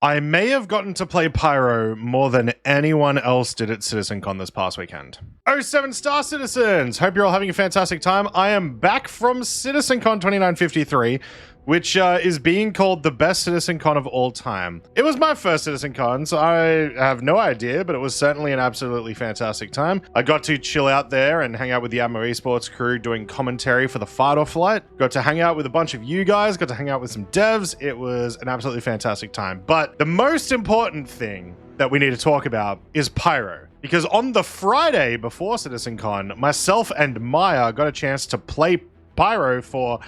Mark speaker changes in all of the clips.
Speaker 1: I may have gotten to play Pyro more than anyone else did at CitizenCon this past weekend. Oh, 7 Star Citizens! Hope you're all having a fantastic time. I am back from CitizenCon 2953, which is being called the best CitizenCon of all time. It was my first CitizenCon, so I have no idea, but it was certainly an absolutely fantastic time. I got to chill out there and hang out with the Atmo Esports crew doing commentary for the Fight-Off flight. Got to hang out with a bunch of you guys, got to hang out with some devs. It was an absolutely fantastic time. But the most important thing that we need to talk about is Pyro. Because on the Friday before CitizenCon, myself and Maya got a chance to play Pyro for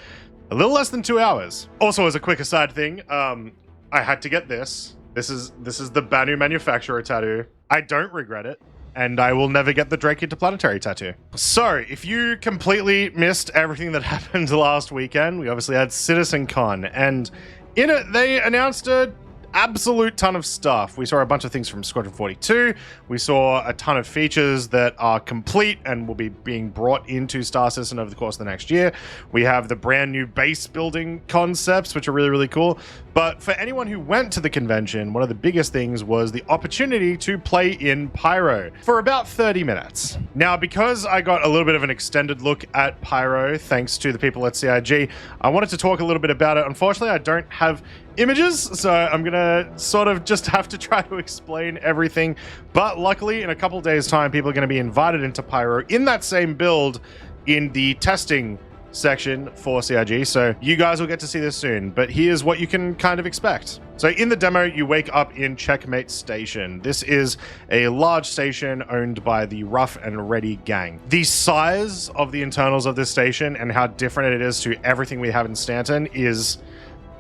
Speaker 1: a little less than 2 hours. Also, as a quick aside thing, I had to get this. This is the Banu manufacturer tattoo. I don't regret it, and I will never get the Drake Interplanetary tattoo. So, if you completely missed everything that happened last weekend, we obviously had CitizenCon, and in it, they announced a absolute ton of stuff. We saw a bunch of things from Squadron 42. We saw a ton of features that are complete and will be being brought into Star Citizen over the course of the next year. We have the brand new base building concepts, which are really, really cool. But for anyone who went to the convention, one of the biggest things was the opportunity to play in Pyro for about 30 minutes. Now, because I got a little bit of an extended look at Pyro, thanks to the people at CIG, I wanted to talk a little bit about it. Unfortunately, I don't have images, so I'm gonna sort of just have to try to explain everything. But luckily, in a couple days' time, people are gonna be invited into Pyro in that same build in the testing section for CIG, so you guys will get to see this soon. But here's what you can kind of expect. So in the demo, you wake up in Checkmate Station. This is a large station owned by the Rough and Ready gang. The size of the internals of this station and how different it is to everything we have in Stanton is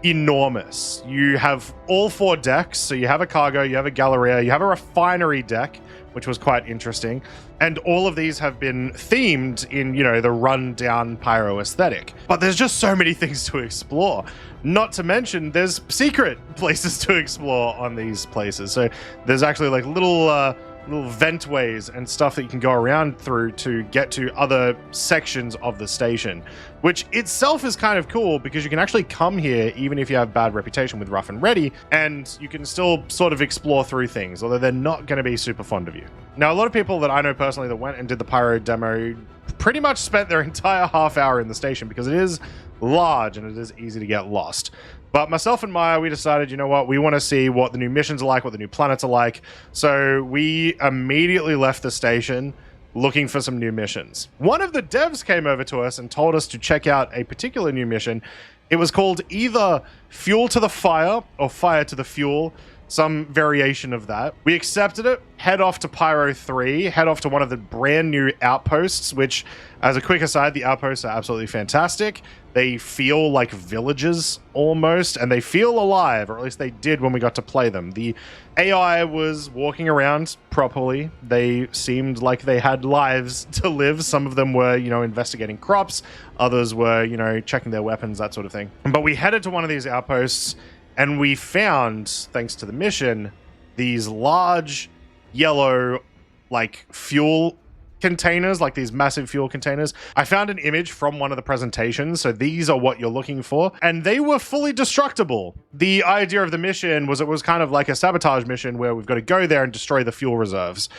Speaker 1: enormous. You have all 4 decks, so you have a cargo, you have a Galleria, you have a refinery deck, which was quite interesting, and all of these have been themed in, you know, the run-down Pyro aesthetic. But there's just so many things to explore. Not to mention, there's secret places to explore on these places. So there's actually like little ventways and stuff that you can go around through to get to other sections of the station, which itself is kind of cool because you can actually come here even if you have bad reputation with Rough and Ready, and you can still sort of explore through things, although they're not going to be super fond of you. Now, a lot of people that I know personally that went and did the Pyro demo pretty much spent their entire half hour in the station because it is large and it is easy to get lost. But myself and Maya, we decided, you know what, we want to see what the new missions are like, what the new planets are like. So we immediately left the station looking for some new missions. One of the devs came over to us and told us to check out a particular new mission. It was called either Fuel to the Fire or Fire to the Fuel, some variation of that. We accepted it, head off to Pyro 3, head off to one of the brand new outposts, which, as a quick aside, the outposts are absolutely fantastic. They feel like villages almost, and they feel alive, or at least they did when we got to play them. The AI was walking around properly. They seemed like they had lives to live. Some of them were, you know, investigating crops. Others were, you know, checking their weapons, that sort of thing. But we headed to one of these outposts, and we found, thanks to the mission, these large yellow, like, fuel containers, like these massive fuel containers. I found an image from one of the presentations, so these are what you're looking for, and they were fully destructible. The idea of the mission was it was kind of like a sabotage mission where we've got to go there and destroy the fuel reserves.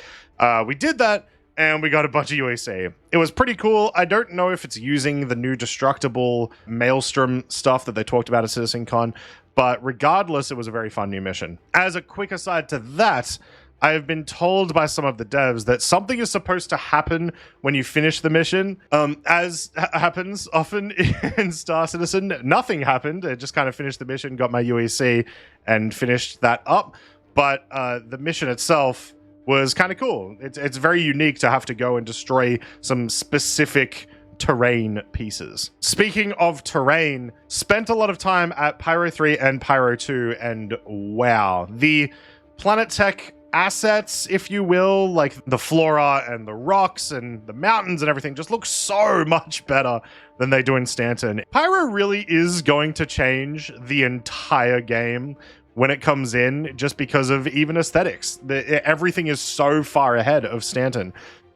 Speaker 1: We did that, and we got a bunch of UAC. It was pretty cool. I don't know if it's using the new destructible Maelstrom stuff that they talked about at CitizenCon, but regardless, it was a very fun new mission. As a quick aside to that, I have been told by some of the devs that something is supposed to happen when you finish the mission. As happens often in Star Citizen, nothing happened. I just kind of finished the mission, got my UEC, and finished that up. But the mission itself was kind of cool. It's very unique to have to go and destroy some specific terrain pieces. Speaking of terrain, spent a lot of time at Pyro 3 and Pyro 2, and wow, the planet tech assets, if you will, like the flora and the rocks and the mountains and everything, just look so much better than they do in Stanton. Pyro really is going to change the entire game when it comes in, just because of even aesthetics. Everything is so far ahead of Stanton,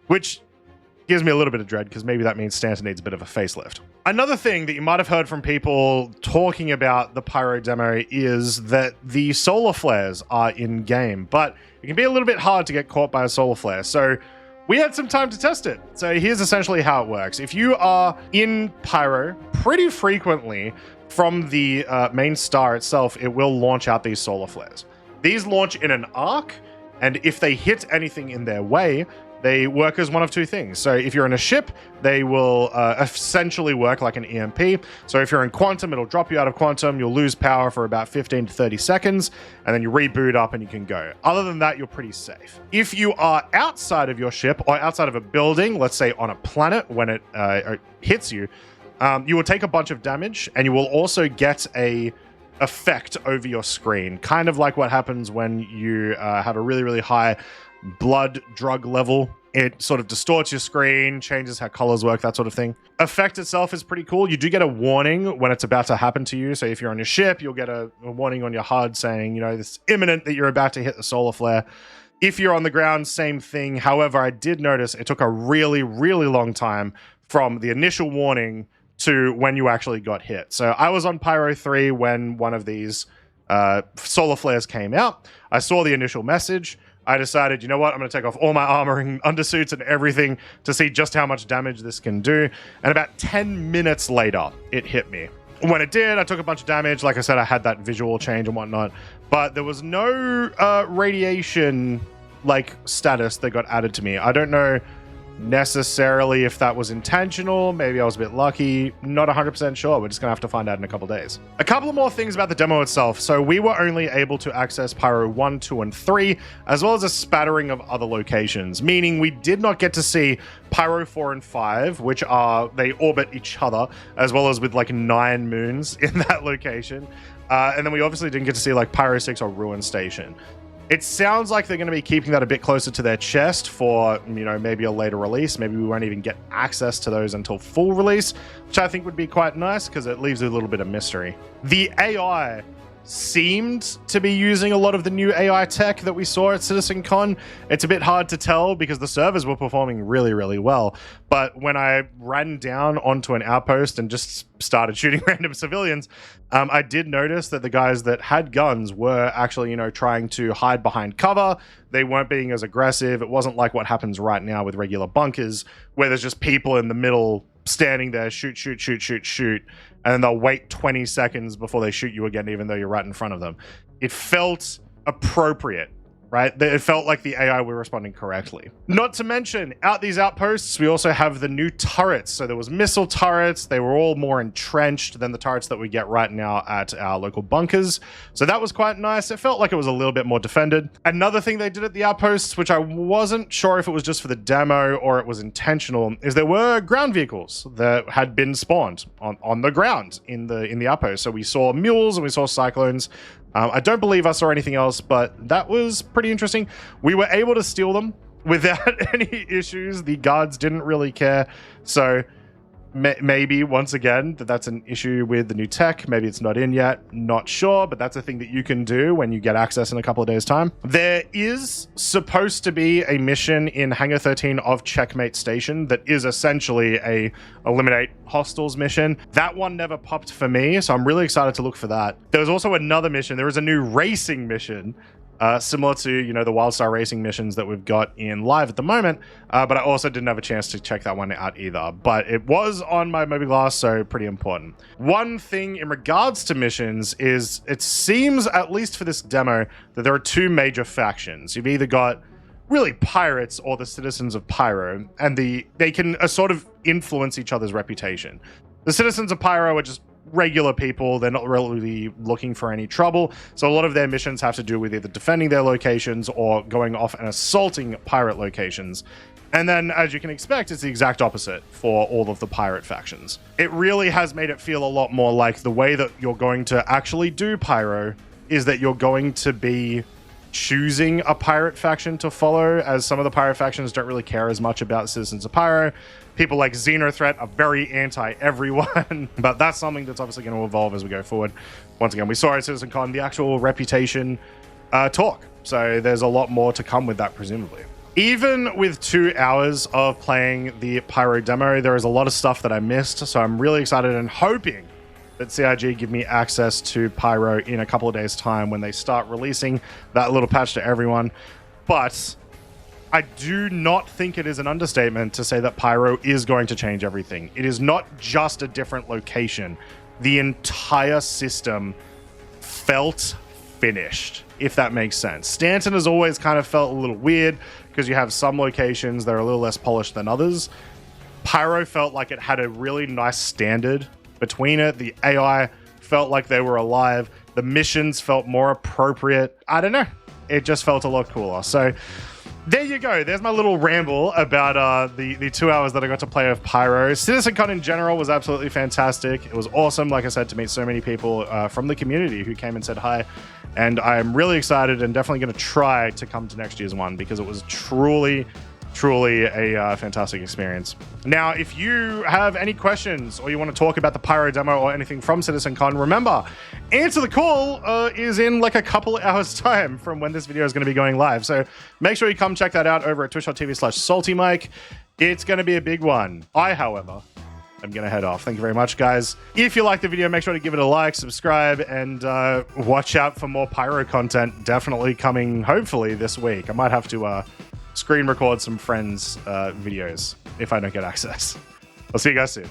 Speaker 1: which Gives me a little bit of dread because maybe that means Stanton needs a bit of a facelift. Another thing that you might have heard from people talking about the Pyro demo is that the solar flares are in game, but it can be a little bit hard to get caught by a solar flare. So we had some time to test it. So here's essentially how it works. If you are in Pyro pretty frequently from the main star itself, it will launch out these solar flares. These launch in an arc, and if they hit anything in their way, they work as one of two things. So if you're in a ship, they will essentially work like an EMP. So if you're in quantum, it'll drop you out of quantum. You'll lose power for about 15 to 30 seconds, and then you reboot up and you can go. Other than that, you're pretty safe. If you are outside of your ship or outside of a building, let's say on a planet, when it hits you, you will take a bunch of damage, and you will also get a effect over your screen, kind of like what happens when you have a really, really high blood drug level. It sort of distorts your screen, changes how colors work, that sort of thing. Effect itself is pretty cool. You do get a warning when it's about to happen to you. So if you're on your ship, you'll get a warning on your HUD saying, you know, it's imminent that you're about to hit the solar flare. If you're on the ground, same thing. However, I did notice it took a really, really long time from the initial warning to when you actually got hit. So I was on Pyro 3 when one of these solar flares came out. I saw the initial message. I decided, you know what, I'm going to take off all my armor and undersuits and everything to see just how much damage this can do. And about 10 minutes later, it hit me. When it did, I took a bunch of damage. Like I said, I had that visual change and whatnot, but there was no radiation status that got added to me. I don't know necessarily if that was intentional. Maybe I was a bit lucky. Not 100% sure. We're just gonna have to find out in a couple days. A couple of more things about the demo itself. So we were only able to access Pyro 1, 2, and 3, as well as a spattering of other locations, meaning we did not get to see Pyro 4 and 5, which they orbit each other, as well as with 9 moons in that location. And then we obviously didn't get to see Pyro 6 or Ruin Station. It sounds like they're going to be keeping that a bit closer to their chest for, maybe a later release. Maybe we won't even get access to those until full release, which I think would be quite nice because it leaves a little bit of mystery. The AI seemed to be using a lot of the new AI tech that we saw at CitizenCon. It's a bit hard to tell because the servers were performing really, really well. But when I ran down onto an outpost and just started shooting random civilians, I did notice that the guys that had guns were actually, trying to hide behind cover. They weren't being as aggressive. It wasn't like what happens right now with regular bunkers, where there's just people in the middle standing there, shoot, shoot, shoot, shoot, shoot, and then they'll wait 20 seconds before they shoot you again, even though you're right in front of them. It felt appropriate, right? It felt like the AI were responding correctly. Not to mention, out these outposts, we also have the new turrets. So there was missile turrets. They were all more entrenched than the turrets that we get right now at our local bunkers. So that was quite nice. It felt like it was a little bit more defended. Another thing they did at the outposts, which I wasn't sure if it was just for the demo or it was intentional, is there were ground vehicles that had been spawned on the ground in the outpost. So we saw mules and we saw cyclones. I don't believe I saw anything else, but that was pretty interesting. We were able to steal them without any issues. The guards didn't really care. So maybe, once again, that's an issue with the new tech. Maybe it's not in yet. Not sure, but that's a thing that you can do when you get access in a couple of days' time. There is supposed to be a mission in Hangar 13 of Checkmate Station that is essentially a eliminate hostiles mission. That one never popped for me, so I'm really excited to look for that. There was also another mission. There is a new racing mission, similar to, the Wildstar racing missions that we've got in live at the moment, but I also didn't have a chance to check that one out either. But it was on my mobiGlass, so pretty important. One thing in regards to missions is it seems, at least for this demo, that there are two major factions. You've either got really pirates or the citizens of Pyro, and they can sort of influence each other's reputation. The citizens of Pyro are just regular people. They're not really looking for any trouble. So a lot of their missions have to do with either defending their locations or going off and assaulting pirate locations. And then, as you can expect, it's the exact opposite for all of the pirate factions. It really has made it feel a lot more like the way that you're going to actually do Pyro is that you're going to be choosing a pirate faction to follow, as some of the pirate factions don't really care as much about citizens of Pyro. People like Xenothreat are very anti-everyone, but that's something that's obviously going to evolve as we go forward. Once again, we saw at CitizenCon the actual reputation talk, so there's a lot more to come with that, presumably. Even with 2 hours of playing the Pyro demo, there is a lot of stuff that I missed. So I'm really excited and hoping that CIG give me access to Pyro in a couple of days' time when they start releasing that little patch to everyone. But I do not think it is an understatement to say that Pyro is going to change everything. It is not just a different location. The entire system felt finished, if that makes sense. Stanton has always kind of felt a little weird because you have some locations that are a little less polished than others. Pyro felt like it had a really nice standard between it. The AI felt like they were alive. The missions felt more appropriate. I don't know. It just felt a lot cooler. So there you go. There's my little ramble about the 2 hours that I got to play with Pyro. CitizenCon in general was absolutely fantastic. It was awesome, like I said, to meet so many people from the community who came and said hi. And I'm really excited and definitely going to try to come to next year's one because it was truly a fantastic experience. Now, if you have any questions or you want to talk about the Pyro demo or anything from CitizenCon, remember, Answer the Call is in like a couple hours time from when this video is going to be going live. So make sure you come check that out over at twitch.tv/saltymike. It's going to be a big one. However, I'm going to head off. Thank you very much, guys. If you like the video, make sure to give it a like, subscribe, and watch out for more Pyro content definitely coming, hopefully, this week. I might have to screen record some friends' videos if I don't get access. I'll see you guys soon.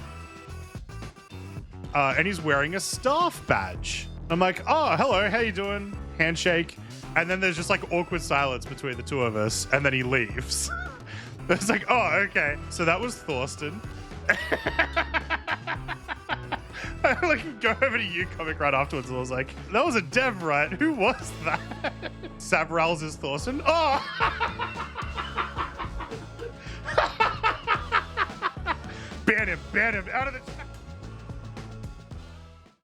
Speaker 1: And he's wearing a staff badge. I'm like, oh, hello, how you doing? Handshake. And then there's just like awkward silence between the two of us, and then he leaves. It's like, oh, okay. So that was Thorsten. I like go over to you comic right afterwards and I was like, that was a dev, right? Who was that? Sabrals is Thorsten. Oh! Ban him out of the chat.